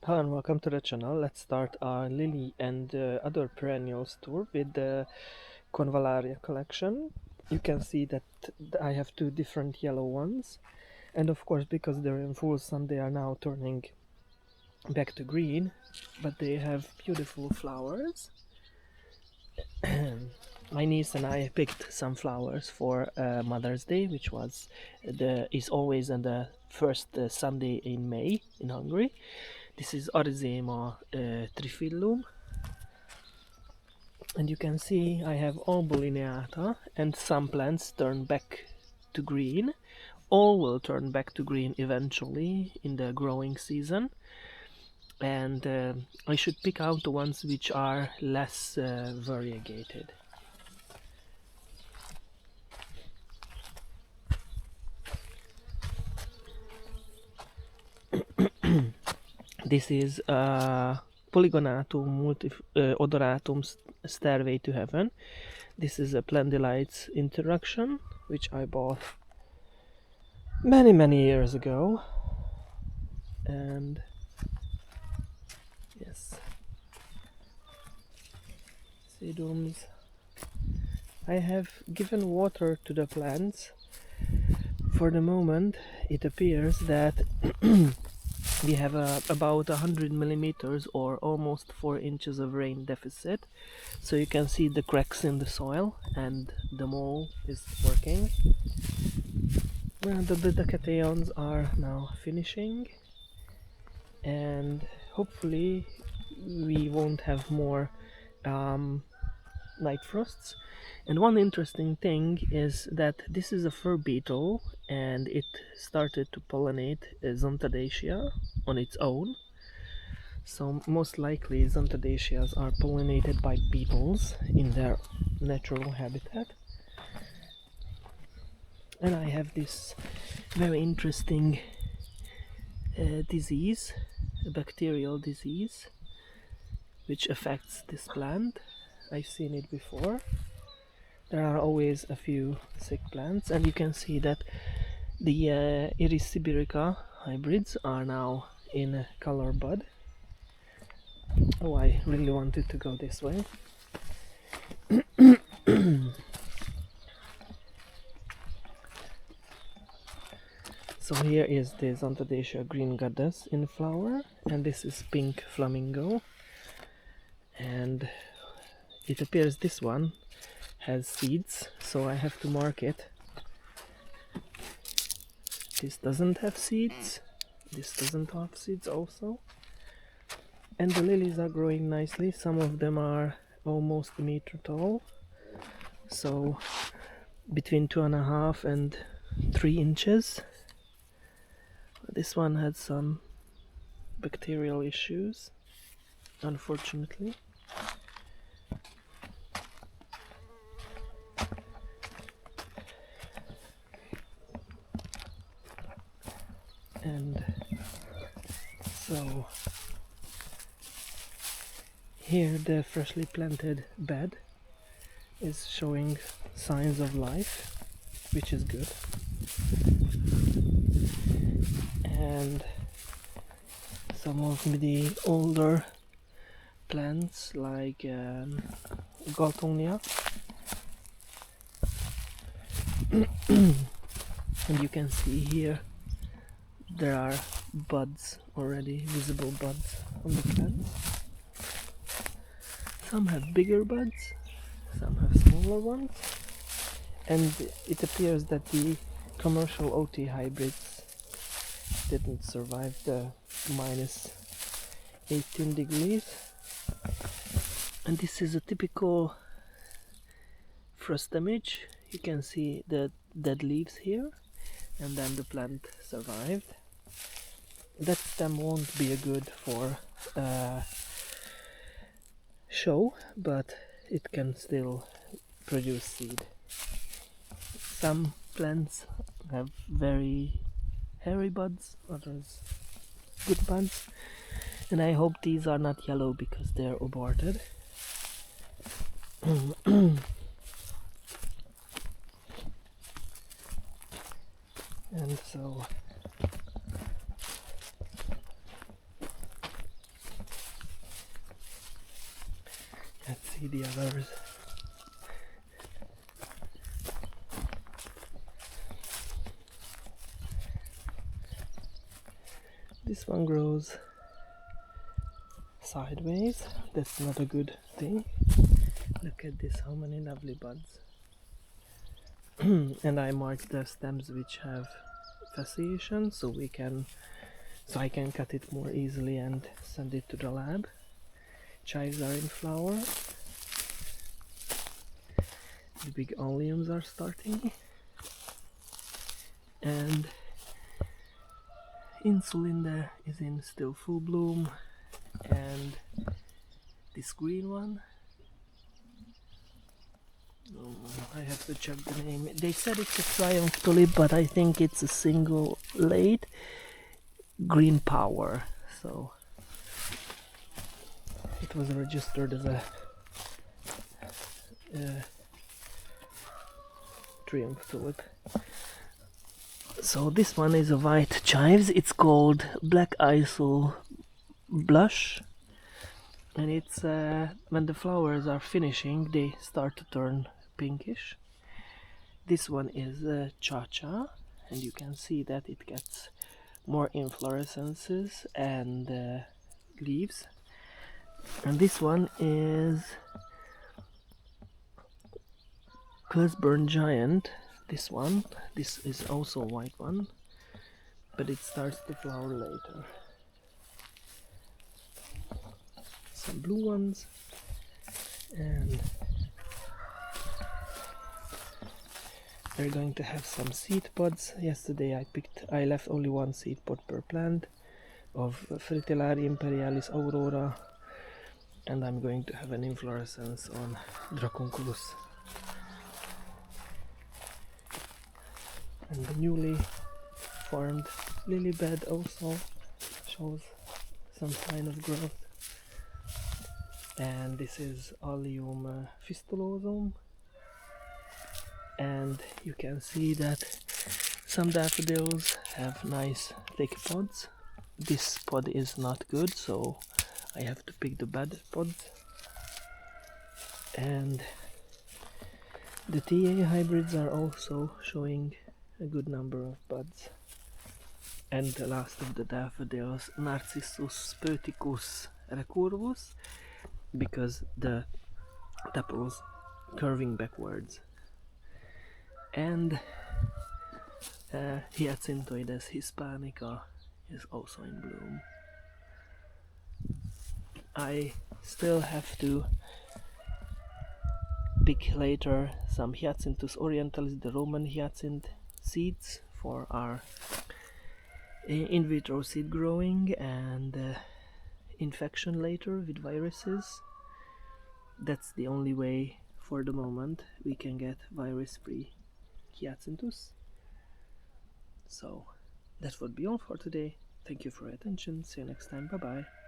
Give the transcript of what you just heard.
Hello and welcome to the channel. Let's start our lily and other perennials tour with the Convallaria collection. You can see that I have two different yellow ones, and of course because they're in full sun they are now turning back to green, but they have beautiful flowers. My niece and I picked some flowers for Mother's Day, which is always on the first Sunday in May in Hungary. This is Arizema trifillum, and you can see I have all Bollineata, and some plants turn back to green. All will turn back to green eventually in the growing season, and I should pick out the ones which are less variegated. This is Polygonatum odoratum Stairway to Heaven. This is a Plendilites introduction, which I bought many years ago. And yes, sedums. I have given water to the plants. For the moment, it appears that we have about 100 millimeters or almost 4 inches of rain deficit. So you can see the cracks in the soil, and the mole is working. Well, the decations are now finishing, and hopefully we won't have more night frosts. And one interesting thing is that this is a fir beetle, and it started to pollinate Zontodacea on its own. So most likely Zontodaceas are pollinated by beetles in their natural habitat. And I have this very interesting disease, a bacterial disease, which affects this plant. I've seen it before. There are always a few sick plants, and you can see that the Iris sibirica hybrids are now in color bud. Oh, I really wanted to go this way. So here is the Zontodacea green goddess in flower, and this is pink flamingo, and it appears this one has seeds, so I have to mark it. This doesn't have seeds, this doesn't have seeds also, and the lilies are growing nicely. Some of them are almost a meter tall, so between 2.5 and 3 inches. This one had some bacterial issues, unfortunately. And so here the freshly planted bed is showing signs of life, which is good. And some of the older plants like Galtonia, and you can see here there are buds already, visible buds on the plants. Some have bigger buds, some have smaller ones, and it appears that the commercial OT hybrids didn't survive the minus 18 degrees. And this is a typical frost damage. You can see the dead leaves here, and then the plant survived. That stem won't be a good for show, but it can still produce seed. Some plants have very hairy buds, others good buds, and I hope these are not yellow because they're aborted. And so see the others. This one grows sideways. That's not a good thing. Look at this, how many lovely buds. And I marked the stems which have fasciation, so I can cut it more easily and send it to the lab. Chives are in flower. The big alliums are starting. And insulin there is in still full bloom. And this green one, I have to check the name. They said it's a triumph tulip, but I think it's a single late green power. So it was registered as a triumph tulip. So this one is a white chives. It's called Black Isle Blush, and it's when the flowers are finishing, they start to turn pinkish. This one is Cha-Cha, and you can see that it gets more inflorescences and leaves. And this one is Clisburn Giant. This is also a white one, but it starts to flower later. Some blue ones, and we're going to have some seed pods. Yesterday I left only one seed pod per plant of Fritillary Imperialis Aurora, and I'm going to have an inflorescence on Dracunculus. And the newly formed lily bed also shows some sign of growth. And this is Allium fistulosum, and you can see that some daffodils have nice thick pods. This pod is not good, so I have to pick the bad pods. And the TA hybrids are also showing a good number of buds. And the last of the daffodils, Narcissus, poeticus, recurvus, because the tepals curving backwards. And Hyacinthoides hispanica is also in bloom. I still have to pick later some Hyacinthus orientalis, the Roman hyacinth seeds for our in vitro seed growing and infection later with viruses. That's the only way for the moment we can get virus-free Hyacinthus. So that would be all for today. Thank you for your attention. See you next time. Bye bye.